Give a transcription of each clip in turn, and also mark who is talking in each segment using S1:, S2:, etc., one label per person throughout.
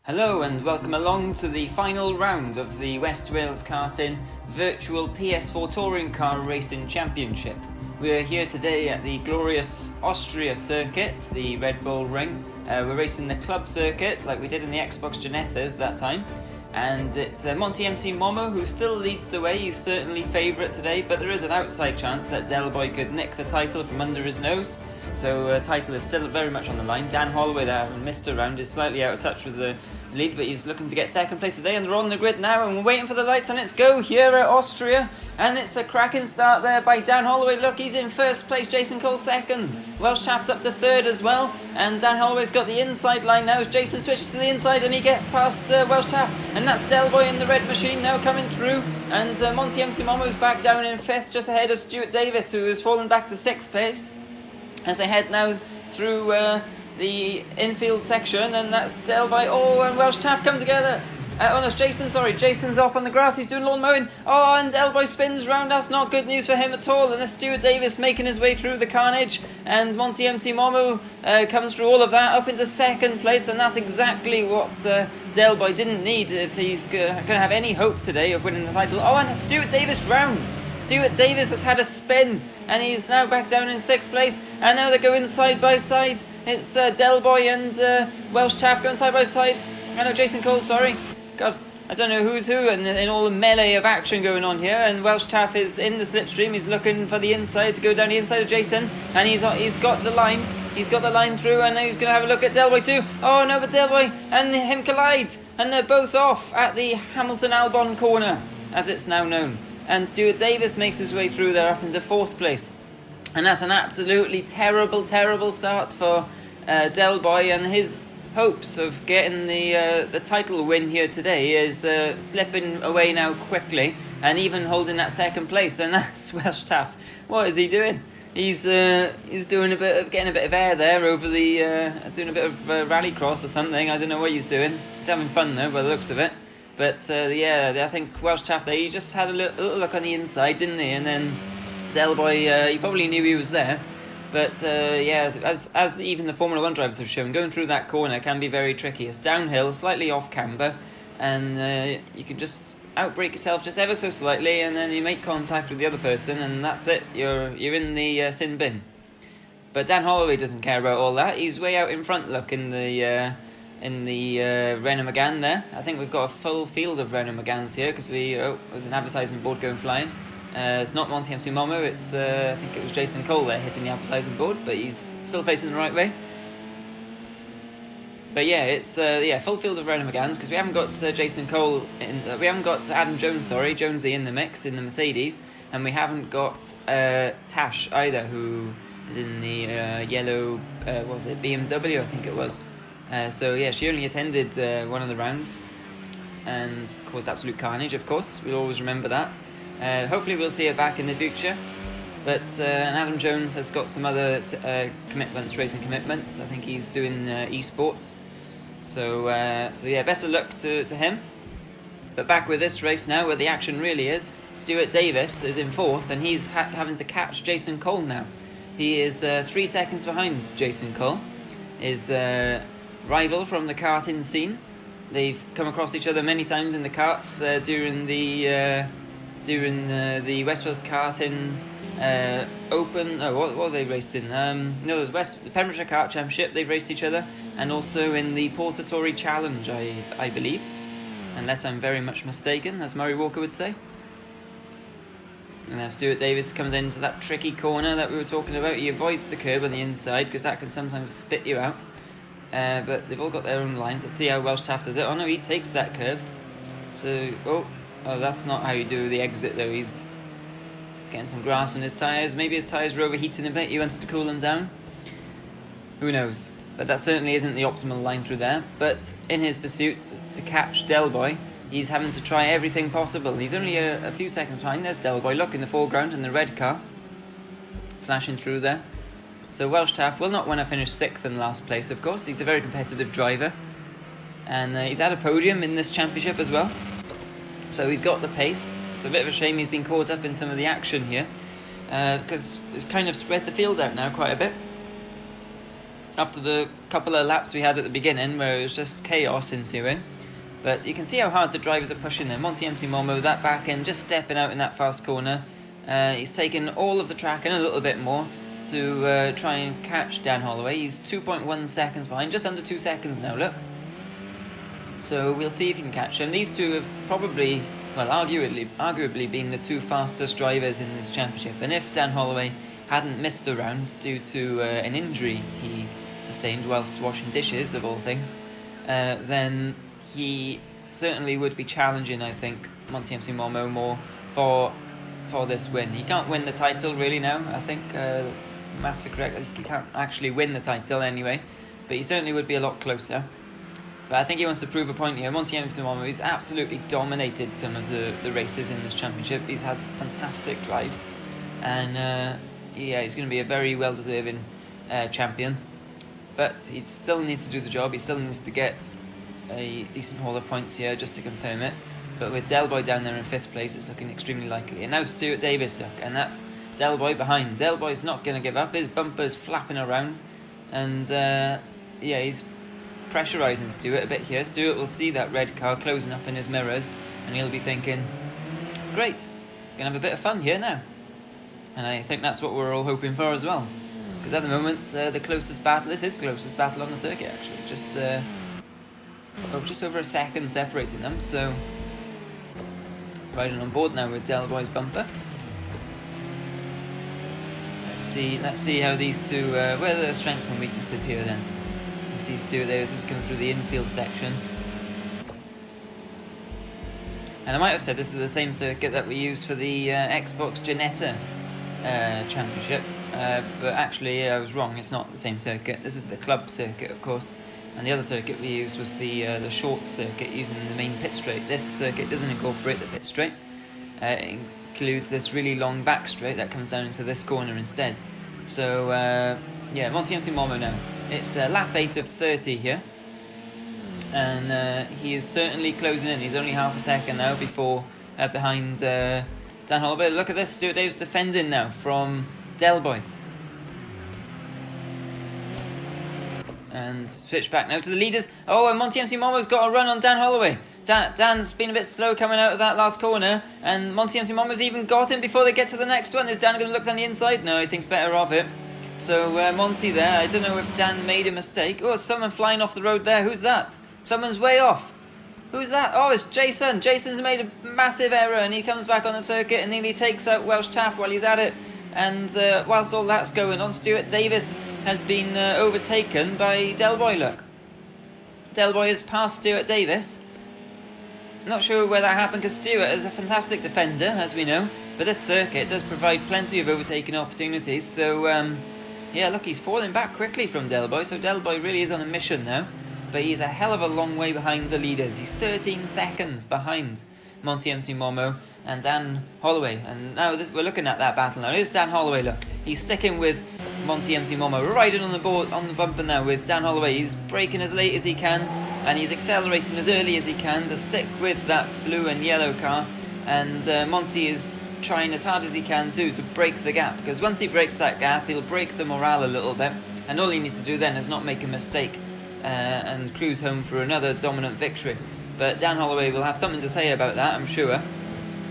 S1: Hello and welcome along to the final round of the West Wales Karting Virtual PS4 Touring Car Racing Championship. We're here today at the glorious Austria circuit, the Red Bull Ring. We're racing the club circuit like we did in the Xbox Genettas that time. And it's Monty MC Momo who still leads the way. He's certainly favourite today, but there is an outside chance that Delboy could nick the title from under his nose. So title is still very much on the line. Dan Holloway there, having missed a round, is slightly out of touch with the lead, but he's looking to get second place today, and they're on the grid now, and we're waiting for the lights, and let's go here at Austria, and it's a cracking start there by Dan Holloway. Look, he's in first place, Jason Cole second, Welsh Chaff's up to third as well, and Dan Holloway's got the inside line now as Jason switches to the inside, and he gets past Welsh Chaff, and that's Delboy in the red machine now coming through, and Monty MC Momo's back down in fifth, just ahead of Stuart Davis, who has fallen back to sixth place, as they head now through the infield section, and that's Delboy. Oh, and Welsh Chaff come together. Oh, no, it's Jason, sorry. Jason's off on the grass. He's doing lawn mowing. Oh, and Delboy spins round. That's not good news for him at all. And there's Stuart Davis making his way through the carnage. And Monty MC Momo comes through all of that up into second place. And that's exactly what Delboy didn't need if he's going to have any hope today of winning the title. Oh, and a Stuart Davis round. Stuart Davis has had a spin, and he's now back down in sixth place. And now they're going side by side. It's Delboy and Welsh Chaff going side by side. I know Jason Cole, sorry. God, I don't know who's who in all the melee of action going on here. And Welsh Chaff is in the slipstream. He's looking for the inside to go down the inside of Jason, and he's got the line. He's got the line through, and now he's going to have a look at Delboy too. Oh no, but Delboy and him collide, and they're both off at the Hamilton Albon corner, as it's now known. And Stuart Davis makes his way through there up into fourth place. And that's an absolutely terrible, terrible start for Delboy, and his hopes of getting the title win here today is slipping away now quickly, and even holding that second place. And that's Welsh Chaff. What is he doing? He's doing getting a bit of air there over the doing a bit of rallycross or something. I don't know what he's doing. He's having fun though, by the looks of it. But yeah, I think Welsh Chaff there, he just had a little look on the inside, didn't he? And then Delboy, he probably knew he was there. But yeah, as even the Formula 1 drivers have shown, going through that corner can be very tricky. It's downhill, slightly off camber, and you can just outbrake yourself just ever so slightly, and then you make contact with the other person, and that's it. You're in the sin bin. But Dan Holloway doesn't care about all that. He's way out in front. Look in the Renault Megane there. I think we've got a full field of Renault Meganes here because there's an advertising board going flying. It's not Monty MC Momo, it's I think it was Jason Cole there hitting the advertising board, but he's still facing the right way. But yeah, it's full field of Renault Meganes because we haven't got Jason Cole in. We haven't got Adam Jones, Jonesy in the mix in the Mercedes, and we haven't got Tash either, who is in the yellow BMW, I think it was. So yeah, she only attended one of the rounds and caused absolute carnage, of course. We'll always remember that. Hopefully we'll see her back in the future. But and Adam Jones has got some other racing commitments. I think he's doing esports. So yeah, best of luck to him. But back with this race now, where the action really is. Stuart Davis is in fourth, and he's having to catch Jason Cole now. He is 3 seconds behind Jason Cole. His rival from the karting scene. They've come across each other many times in the karts during the West Wales Karting Open. Oh, what have they raced in? No, it was the Pembrokeshire Kart Championship. They've raced each other, and also in the Porta Torre Challenge, I believe, unless I'm very much mistaken, as Murray Walker would say. And now Stuart Davis comes into that tricky corner that we were talking about. He avoids the curb on the inside because that can sometimes spit you out. But they've all got their own lines. Let's see how Welsh Chaff does it. Oh no, he takes that curb. So, oh, that's not how you do the exit though. He's getting some grass on his tyres. Maybe his tyres were overheating a bit. He wanted to cool them down. Who knows? But that certainly isn't the optimal line through there. But in his pursuit to catch Delboy, he's having to try everything possible. He's only a few seconds behind. There's Delboy, look, in the foreground in the red car. Flashing through there. So Welsh Chaff will not want to finish 6th and last place, of course. He's a very competitive driver. And he's had a podium in this championship as well. So he's got the pace. It's a bit of a shame he's been caught up in some of the action here. Because it's kind of spread the field out now quite a bit. after the couple of laps we had at the beginning where it was just chaos ensuing. But you can see how hard the drivers are pushing there. Monty MC Momo, that back end, just stepping out in that fast corner. He's taken all of the track and a little bit more to try and catch Dan Holloway. He's 2.1 seconds behind, just under 2 seconds now, look. So we'll see if he can catch him. These two have probably, well, arguably been the two fastest drivers in this championship. And if Dan Holloway hadn't missed a round due to an injury he sustained whilst washing dishes, of all things, then he certainly would be challenging, I think, Monty MC Momo more for this win. He can't win the title really now, I think. Maths are correct, he can't actually win the title anyway, but he certainly would be a lot closer. But I think he wants to prove a point here. Monty MC Momo, he's absolutely dominated some of the races in this championship. He's had fantastic drives, and yeah, he's going to be a very well-deserving champion. But he still needs to do the job. He still needs to get a decent haul of points here just to confirm it. But with Del Boy down there in 5th place, it's looking extremely likely. And now Stuart Davis, look, and that's Del Boy behind. Del Boy's not going to give up. His bumper's flapping around, and yeah, he's pressurising Stuart a bit here. Stuart will see that red car closing up in his mirrors, and he'll be thinking, great, we're going to have a bit of fun here now. And I think that's what we're all hoping for as well. Because at the moment, the closest battle is his closest battle on the circuit, actually. Just over a second separating them, so riding on board now with Del Boy's bumper. Let's see how these two, where are the strengths and weaknesses here then. You see Stuart Davis is coming through the infield section. And I might have said this is the same circuit that we used for the Xbox Ginetta Championship, but actually I was wrong, it's not the same circuit. This is the club circuit, of course, and the other circuit we used was the short circuit using the main pit straight. This circuit doesn't incorporate the pit straight. It includes this really long back straight that comes down into this corner instead. So yeah, Monty MC Momo now. It's lap 8 of 30 here, and he is certainly closing in. He's only half a second now behind Dan Holloway. Look at this, Stuart Davis defending now from Del Boy. And switch back now to the leaders. Oh, and Monty MC Momo's got a run on Dan Holloway. Dan's been a bit slow coming out of that last corner, and Monty MC Momo's even got him before they get to the next one. Is Dan going to look down the inside? No, he thinks better of it. So Monty there, I don't know if Dan made a mistake. Oh, someone flying off the road there. Who's that? Someone's way off. Who's that? Oh, it's Jason. Jason's made a massive error, and he comes back on the circuit and nearly takes out Welsh Taff while he's at it. And whilst all that's going on, Stuart Davis has been overtaken by Del Boy, look. Del Boy has passed Stuart Davis. Not sure where that happened, because Stuart is a fantastic defender, as we know. But this circuit does provide plenty of overtaking opportunities. So, yeah, look, he's falling back quickly from Del Boy. So Del Boy really is on a mission now. But he's a hell of a long way behind the leaders. He's 13 seconds behind Monty MC Momo and Dan Holloway. And now we're looking at that battle now. Here's Dan Holloway, look. He's sticking with Monty MC Momo. We're riding on the board, on the bumper now with Dan Holloway. He's braking as late as he can, and he's accelerating as early as he can to stick with that blue and yellow car. And Monty is trying as hard as he can too to break the gap, because once he breaks that gap, he'll break the morale a little bit. And all he needs to do then is not make a mistake and cruise home for another dominant victory. But Dan Holloway will have something to say about that, I'm sure.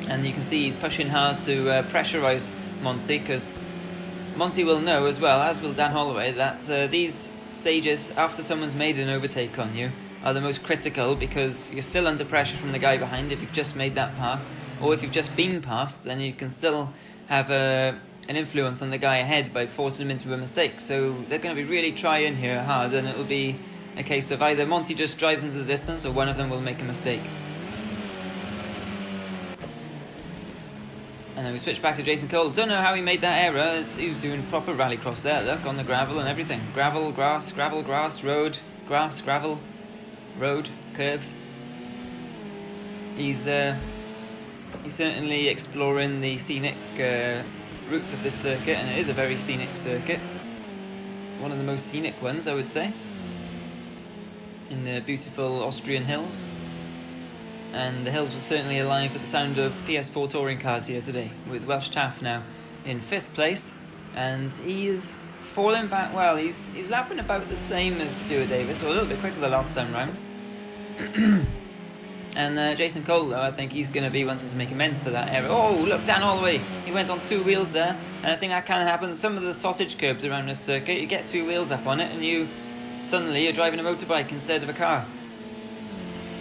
S1: And you can see he's pushing hard to pressurise Monty, because Monty will know as well, as will Dan Holloway, that these stages after someone's made an overtake on you are the most critical, because you're still under pressure from the guy behind if you've just made that pass, or if you've just been passed, then you can still have an influence on the guy ahead by forcing him into a mistake. So they're going to be really trying here hard, and it'll be a case of either Monty just drives into the distance or one of them will make a mistake. And then we switch back to Jason Cole. Don't know how he made that error. He was doing proper rallycross there, look, on the gravel and everything. Gravel, grass, gravel, grass, road, grass, gravel, road, curve. He's certainly exploring the scenic routes of this circuit, and it is a very scenic circuit. One of the most scenic ones, I would say, in the beautiful Austrian hills. And the hills were certainly alive at the sound of PS4 touring cars here today, with Welsh Taff now in 5th place, and he is falling back well. He's lapping about the same as Stuart Davis, or a little bit quicker the last time round. And Jason Cole, though, I think he's going to be wanting to make amends for that error. Oh, look, Dan Holloway. He went on 2 wheels there, and I think that can happen. Some of the sausage curbs around this circuit, you get 2 wheels up on it, and suddenly you're driving a motorbike instead of a car.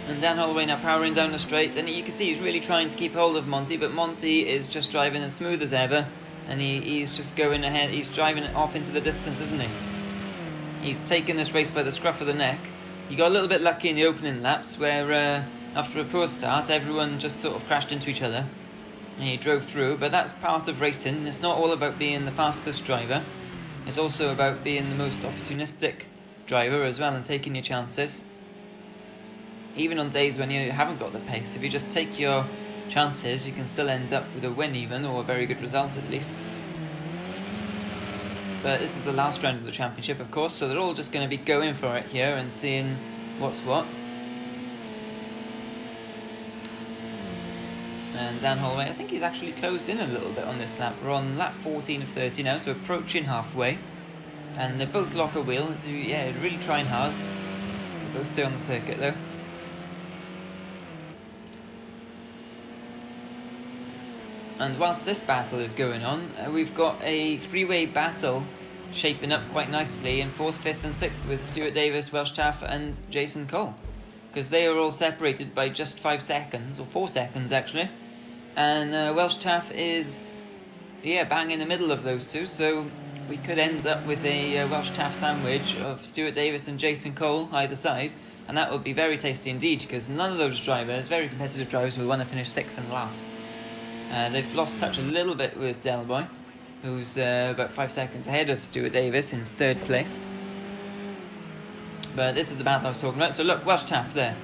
S1: And Dan Holloway now powering down the straight, and you can see he's really trying to keep hold of Monty, but Monty is just driving as smooth as ever, and he's just going ahead. He's driving it off into the distance, isn't he? He's taken this race by the scruff of the neck. He got a little bit lucky in the opening laps where after a poor start everyone just sort of crashed into each other and he drove through, but that's part of racing. It's not all about being the fastest driver, it's also about being the most opportunistic driver as well and taking your chances. Even on days when you haven't got the pace, if you just take your chances, you can still end up with a win even, or a very good result at least. But this is the last round of the championship, of course, so they're all just going to be going for it here and seeing what's what. And Dan Holloway, I think he's actually closed in a little bit on this lap. We're on lap 14 of 30 now, so approaching halfway. And they're both locker wheel, so yeah, really trying hard. They both stay on the circuit though. And whilst this battle is going on, we've got a 3-way battle shaping up quite nicely in 4th, 5th and 6th with Stuart Davis, Welsh Taff and Jason Cole. Because they are all separated by just 5 seconds, or 4 seconds actually. And Welsh Taff is, bang in the middle of those two, so we could end up with a Welsh Taff sandwich of Stuart Davis and Jason Cole either side. And that would be very tasty indeed, because none of those drivers, very competitive drivers, will want to finish 6th and last. They've lost touch a little bit with Delboy, who's about 5 seconds ahead of Stuart Davis in 3rd place. But this is the battle I was talking about. So look, Welsh Taff there.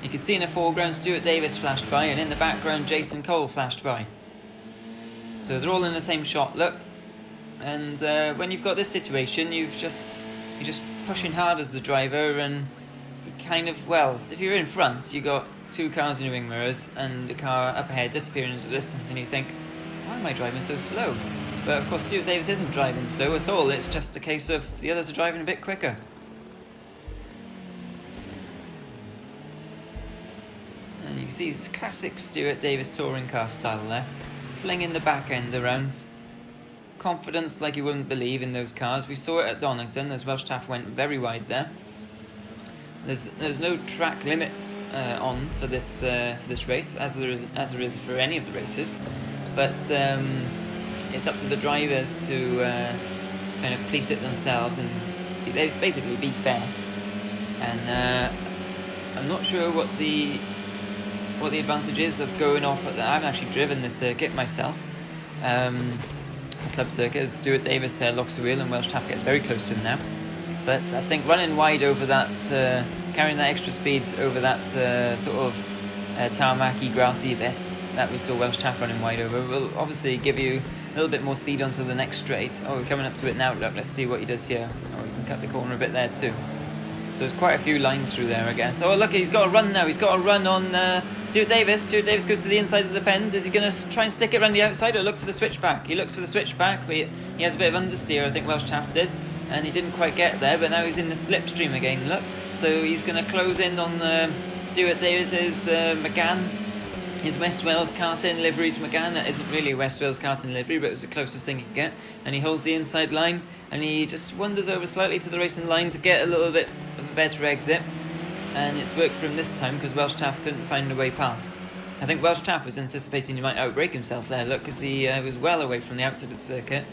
S1: You can see in the foreground Stuart Davis flashed by, and in the background Jason Cole flashed by. So they're all in the same shot, look. And when you've got this situation, you're just pushing hard as the driver, and you kind of, well, if you're in front, you got 2 cars in your wing mirrors and a car up ahead disappearing into the distance, and you think, why am I driving so slow? But of course Stuart Davis isn't driving slow at all, it's just a case of the others are driving a bit quicker. And you can see it's classic Stuart Davis touring car style there, flinging the back end around. Confidence like you wouldn't believe in those cars. We saw it at Donington as Welsh Taff went very wide there. There's no track limits on for this race, as there is for any of the races, but it's up to the drivers to kind of police it themselves and basically be fair. And I'm not sure what the advantage is of going off at that. I haven't actually driven this circuit myself. The club circuit, as Stuart Davis locks the wheel and Welsh Taff gets very close to him now. But I think running wide over that, carrying that extra speed over that sort of tarmacy, grassy bit that we saw Welsh Taff running wide over will obviously give you a little bit more speed onto the next straight. Oh, we're coming up to it now, look, let's see what he does here. Oh, he can cut the corner a bit there too. So there's quite a few lines through there, I guess. Oh, look, he's got a run now. He's got a run on Stuart Davis. Stuart Davis goes to the inside of the fence. Is he going to try and stick it around the outside or look for the switchback? He looks for the switchback, but he has a bit of understeer, I think Welsh Taff did. And he didn't quite get there, but now he's in the slipstream again, look. So he's going to close in on Stuart Davis's McGann, his West Wales karting liveried McGann. That isn't really a West Wales karting livery, but it was the closest thing he could get. And he holds the inside line, and he just wanders over slightly to the racing line to get a little bit of a better exit. And it's worked for him this time, because Welsh Taff couldn't find a way past. I think Welsh Taff was anticipating he might outbrake himself there, look, because he was well away from the outside of the circuit.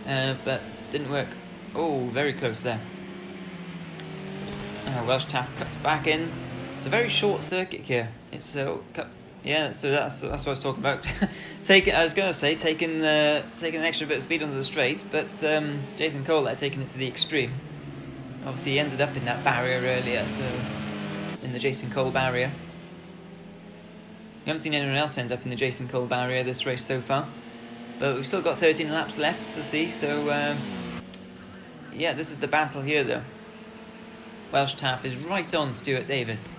S1: But it didn't work. Oh, very close there. Welsh Taff cuts back in. It's a very short circuit here. It's yeah, so that's what I was talking about. Taking an extra bit of speed onto the straight, but Jason Cole there taking it to the extreme. Obviously, he ended up in that barrier earlier, so in the Jason Cole barrier. We haven't seen anyone else end up in the Jason Cole barrier this race so far, but we've still got 13 laps left to see. So. Yeah, this is the battle here though. Welsh Taff is right on Stuart Davis.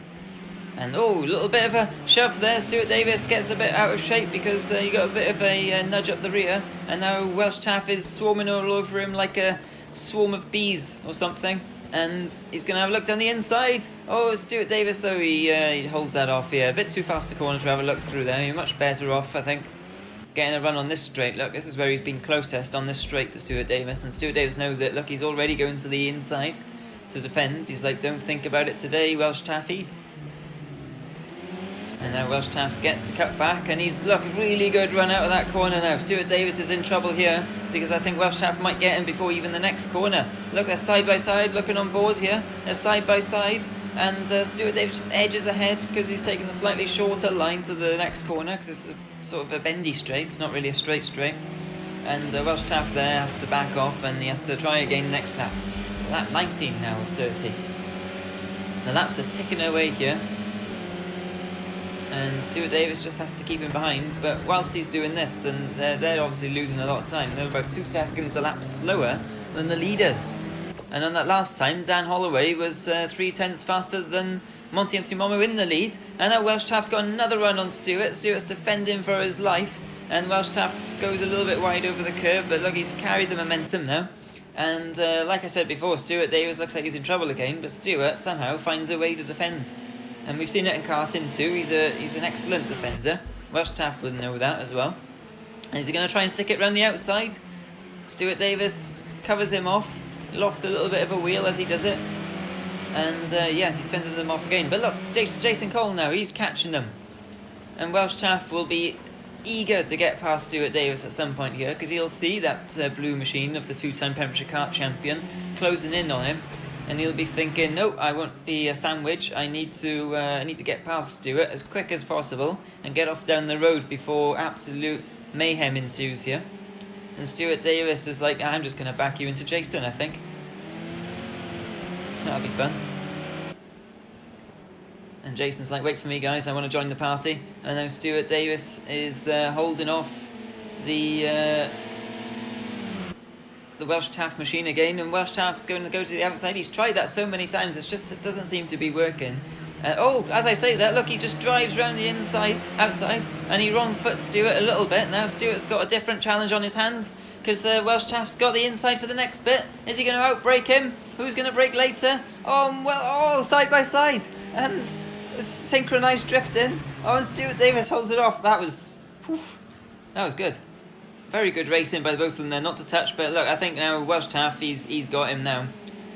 S1: And oh, a little bit of a shove there. Stuart Davis gets a bit out of shape because he got a bit of a nudge up the rear. And now Welsh Taff is swarming all over him like a swarm of bees or something. And he's going to have a look down the inside. Oh, Stuart Davis, though, he holds that off here. A bit too fast a corner to have a look through there. You're much better off, I think, getting a run on this straight. Look, this is where he's been closest, on this straight to Stuart Davis. And Stuart Davis knows it. Look, he's already going to the inside to defend. He's like, don't think about it today, Welsh Taffy. And now Welsh Taff gets the cut back, and he's, look, really good run out of that corner now. Stuart Davis is in trouble here, because I think Welsh Taff might get him before even the next corner. Look, they're side by side, looking on boards here. They're side by side, and Stuart Davis just edges ahead, because he's taking a slightly shorter line to the next corner, because it's sort of a bendy straight, it's not really a straight. And Welsh Taff there has to back off, and he has to try again next lap. Lap 19 now of 30. The laps are ticking away here. And Stuart Davis just has to keep him behind, but whilst he's doing this, and they're obviously losing a lot of time, they're about 2 seconds a lap slower than the leaders. And on that last time, Dan Holloway was 3/10 faster than Monty MC Momo in the lead, and now Welsh Taff's got another run on Stuart. Stuart's defending for his life, and Welsh Taff goes a little bit wide over the curb, but look, he's carried the momentum now. And like I said before, Stuart Davis looks like he's in trouble again, but Stuart somehow finds a way to defend. And we've seen it in karting too. He's an excellent defender. Welsh Taff would know that as well. And is he going to try and stick it round the outside? Stuart Davis covers him off, locks a little bit of a wheel as he does it. And yes, he's fending them off again. But look, Jason Cole now, he's catching them. And Welsh Taff will be eager to get past Stuart Davis at some point here, because he'll see that blue machine of the 2-time Pembrokeshire kart champion closing in on him. And he'll be thinking, no, I won't be a sandwich. I need to get past Stuart as quick as possible and get off down the road before absolute mayhem ensues here. And Stuart Davis is like, I'm just going to back you into Jason, I think. That'll be fun. And Jason's like, wait for me, guys. I want to join the party. And now Stuart Davis is holding off the Welsh Taff machine again, and Welsh Taff's going to go to the outside. He's tried that so many times, it doesn't seem to be working. Oh, as I say that, look, he just drives round the outside, and he wrong foot Stuart a little bit. Now Stuart's got a different challenge on his hands, because Welsh Taff's got the inside for the next bit. Is he going to outbrake him? Who's going to brake later? Side by side, and it's synchronised drifting. Oh, and Stuart Davis holds it off. That was good. Very good racing by both of them there, not to touch, but look, I think now Welsh Taff, he's got him now.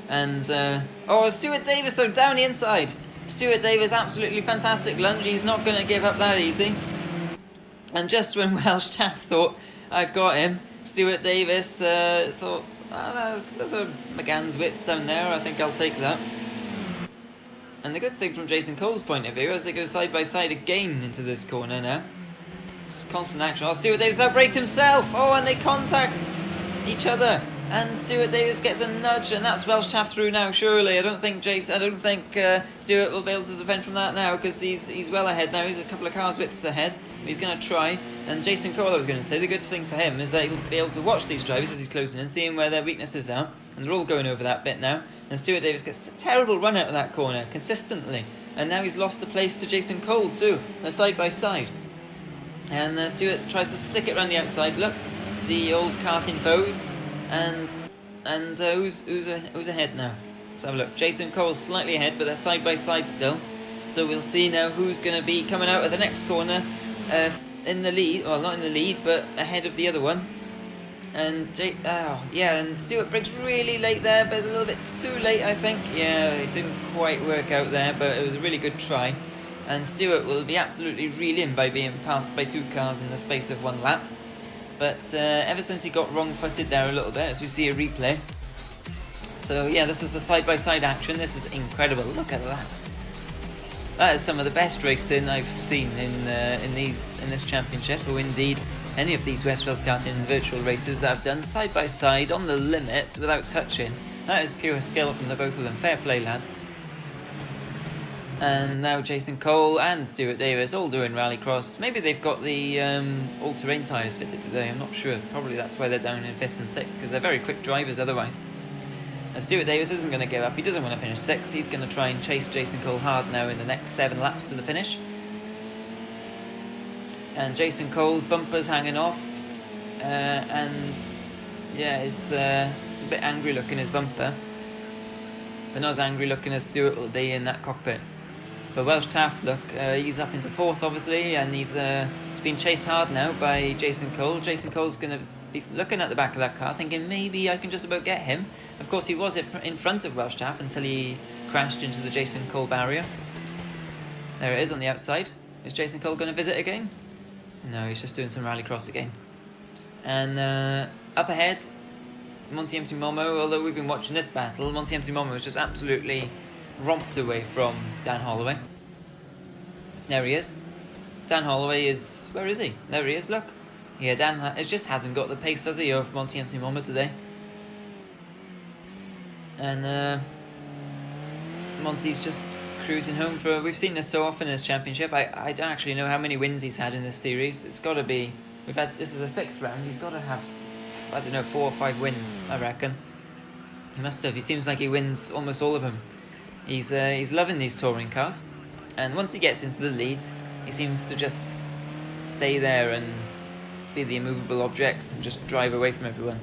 S1: And, Stuart Davis, though, down the inside. Stuart Davis, absolutely fantastic lunge. He's not going to give up that easy. And just when Welsh Taff thought, I've got him, Stuart Davis thought, there's a McGann's width down there, I think I'll take that. And the good thing from Jason Cole's point of view is they go side by side again into this corner now. It's constant action. Oh, Stuart Davis outbraked himself. Oh, and they contact each other. And Stuart Davis gets a nudge, and that's Welsh Taff through now. Surely, I don't think Stuart will be able to defend from that now, because he's well ahead now. He's a couple of cars widths ahead. He's going to try. And Jason Cole, I was going to say, the good thing for him is that he'll be able to watch these drivers as he's closing in, seeing where their weaknesses are. And they're all going over that bit now. And Stuart Davis gets a terrible run out of that corner consistently. And now he's lost the place to Jason Cole too. They're side by side. And Stuart tries to stick it around the outside. Look, the old karting foes. And who's ahead now? Let's have a look. Jason Cole's slightly ahead, but they're side by side still. So we'll see now who's going to be coming out of the next corner in the lead. Well, not in the lead, but ahead of the other one. And and Stuart brakes really late there, but a little bit too late, I think. Yeah, it didn't quite work out there, but it was a really good try. And Stuart will be absolutely reeled in by being passed by 2 cars in the space of 1 lap. But ever since he got wrong-footed there a little bit, as we see a replay. So yeah, this was the side-by-side action. This was incredible. Look at that. That is some of the best racing I've seen in this championship, or indeed any of these West Wales karting virtual races that I've done side-by-side on the limit without touching. That is pure skill from the both of them. Fair play, lads. And now Jason Cole and Stuart Davis all doing rallycross. Maybe they've got the all-terrain tyres fitted today, I'm not sure. Probably that's why they're down in 5th and 6th, because they're very quick drivers otherwise. And Stuart Davis isn't going to give up. He doesn't want to finish 6th. He's going to try and chase Jason Cole hard now in the next 7 laps to the finish. And Jason Cole's bumper's hanging off. And Yeah, it's a bit angry looking, his bumper. But not as angry looking as Stewart will be in that cockpit. But Welsh Taft, look, he's up into 4th obviously, and he's been chased hard now by Jason Cole. Jason Cole's going to be looking at the back of that car thinking maybe I can just about get him. Of course he was in front of Welsh Taft until he crashed into the Jason Cole barrier. There it is on the outside. Is Jason Cole going to visit again? No, he's just doing some rallycross again. And up ahead, Monty MC Momo, although we've been watching this battle, Monty MC Momo has just absolutely romped away from Dan Holloway. There he is. Dan Holloway is... where is he? There he is, look. Yeah, Dan just hasn't got the pace, has he, of Monty MC Momo today. And Monty's just cruising home for... we've seen this so often in this championship. I don't actually know how many wins he's had in this series. It's got to be... this is the 6th round. He's got to have, I don't know, 4 or 5 wins, I reckon. He must have. He seems like he wins almost all of them. He's loving these touring cars, and once he gets into the lead, he seems to just stay there and be the immovable object and just drive away from everyone.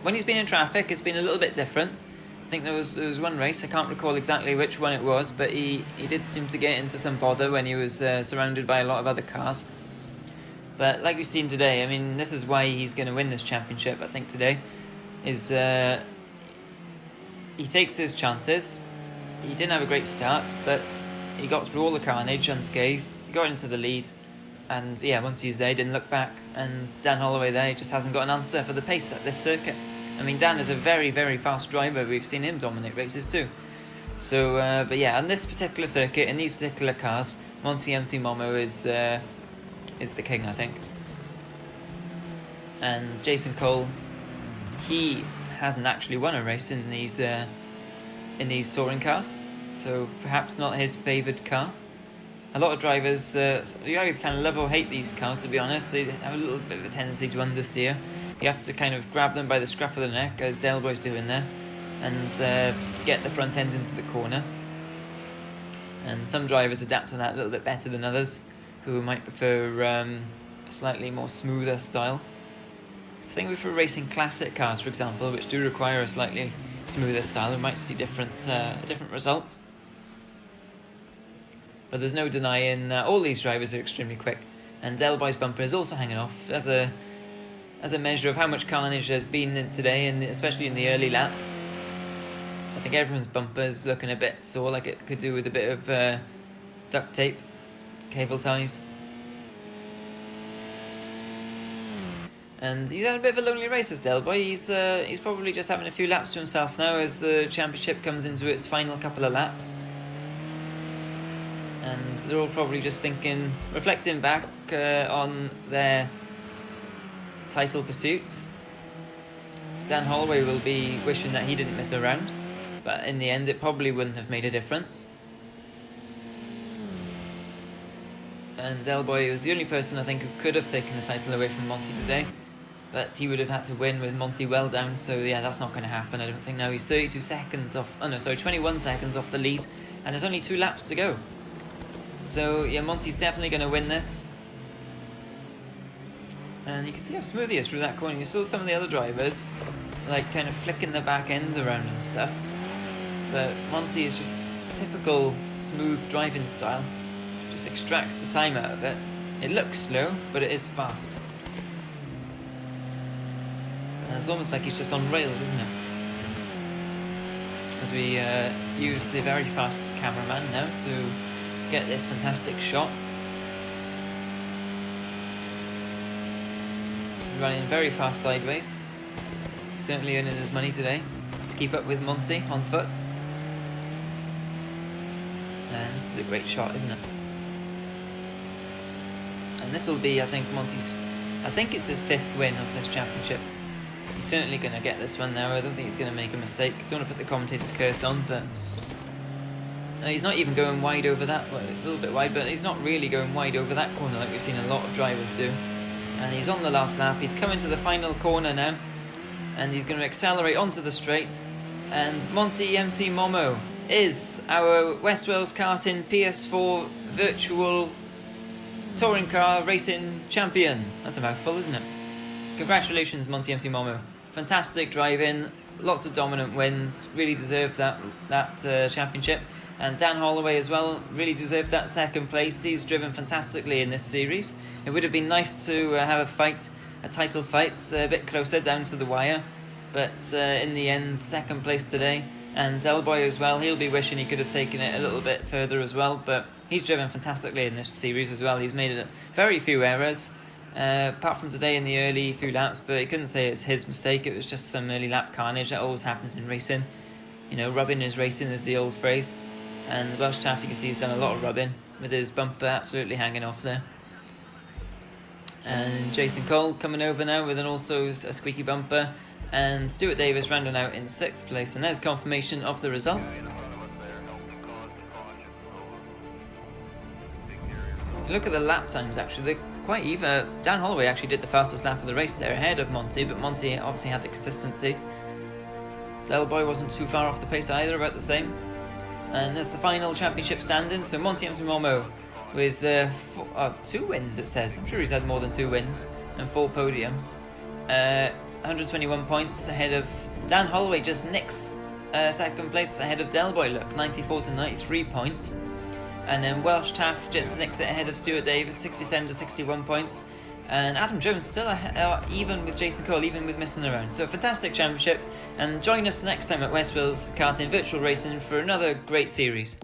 S1: When he's been in traffic, it's been a little bit different. I think there was one race, I can't recall exactly which one it was, but he did seem to get into some bother when he was surrounded by a lot of other cars. But like we've seen today, I mean, this is why he's going to win this championship, I think, today, is... he takes his chances. He didn't have a great start, but he got through all the carnage unscathed. He got into the lead, and yeah, once he's there, he didn't look back. And Dan Holloway there just hasn't got an answer for the pace at this circuit. I mean, Dan is a very, very fast driver. We've seen him dominate races too. So, but yeah, on this particular circuit, in these particular cars, Monty MC Momo is the king, I think. And Jason Cole, he hasn't actually won a race in these touring cars, so perhaps not his favoured car. A lot of drivers, you either kind of love or hate these cars, to be honest. They have a little bit of a tendency to understeer. You have to kind of grab them by the scruff of the neck, as Dale Boy's doing there, and get the front end into the corner. And some drivers adapt to that a little bit better than others, who might prefer a slightly more smoother style. I think if we're racing classic cars, for example, which do require a slightly smoother style, we might see a different result. But there's no denying all these drivers are extremely quick, and Delboy's bumper is also hanging off as a measure of how much carnage there's been in today, and especially in the early laps. I think everyone's bumper is looking a bit sore, like it could do with a bit of duct tape, cable ties. And he's had a bit of a lonely race, as Delboy. He's probably just having a few laps to himself now as the championship comes into its final couple of laps. And they're all probably just thinking, reflecting back on their title pursuits. Dan Holloway will be wishing that he didn't miss a round, but in the end it probably wouldn't have made a difference. And Delboy was the only person I think who could have taken the title away from Monty today, but he would have had to win with Monty well down, so yeah, that's not going to happen, I don't think. Now he's 21 seconds off the lead, and there's only 2 laps to go. So yeah, Monty's definitely going to win this. And you can see how smooth he is through that corner. You saw some of the other drivers like kind of flicking the back ends around and stuff, but Monty is just typical smooth driving style. Just extracts the time out of it. It looks slow, but it is fast. And it's almost like he's just on rails, isn't it? As we use the very fast cameraman now to get this fantastic shot. He's running very fast sideways. Certainly earning his money today to keep up with Monty on foot. And this is a great shot, isn't it? And this will be, I think, I think it's his 5th win of this championship. He's certainly going to get this one now. I don't think he's going to make a mistake. I don't want to put the commentator's curse on, but he's not even going wide over that. Well, a little bit wide, but he's not really going wide over that corner like we've seen a lot of drivers do. And he's on the last lap. He's coming to the final corner now, and he's going to accelerate onto the straight. And Monty MC Momo is our West Wales Karting PS4 virtual touring car racing champion. That's a mouthful, isn't it? Congratulations, Monty MC Momo. Fantastic driving, lots of dominant wins, really deserved that championship. And Dan Holloway as well, really deserved that second place. He's driven fantastically in this series. It would have been nice to have a title fight, a bit closer down to the wire. But in the end, second place today. And Delboy as well, he'll be wishing he could have taken it a little bit further as well. But he's driven fantastically in this series as well. He's made very few errors. Apart from today in the early few laps, but he couldn't say it's his mistake. It was just some early lap carnage that always happens in racing. You know, rubbing is racing is the old phrase. And the Welsh Chaff, you can see he's done a lot of rubbing with his bumper absolutely hanging off there. And Jason Cole coming over now with also a squeaky bumper. And Stuart Davis rounding out in 6th place. And there's confirmation of the results. If you look at the lap times, actually, they're quite even. Dan Holloway actually did the fastest lap of the race there, ahead of Monty, but Monty obviously had the consistency. Delboy wasn't too far off the pace either, about the same. And that's the final championship standings. So Monty Momo with 2 wins, it says. I'm sure he's had more than 2 wins and 4 podiums. 121 points ahead of Dan Holloway, just nicks second place ahead of Delboy, look, 94 to 93 points. And then Welsh Taff just nicks it ahead of Stuart Davis, 67 to 61 points. And Adam Jones still even with Jason Cole, even with missing around. So a fantastic championship. And join us next time at West Wales Karting Virtual Racing for another great series.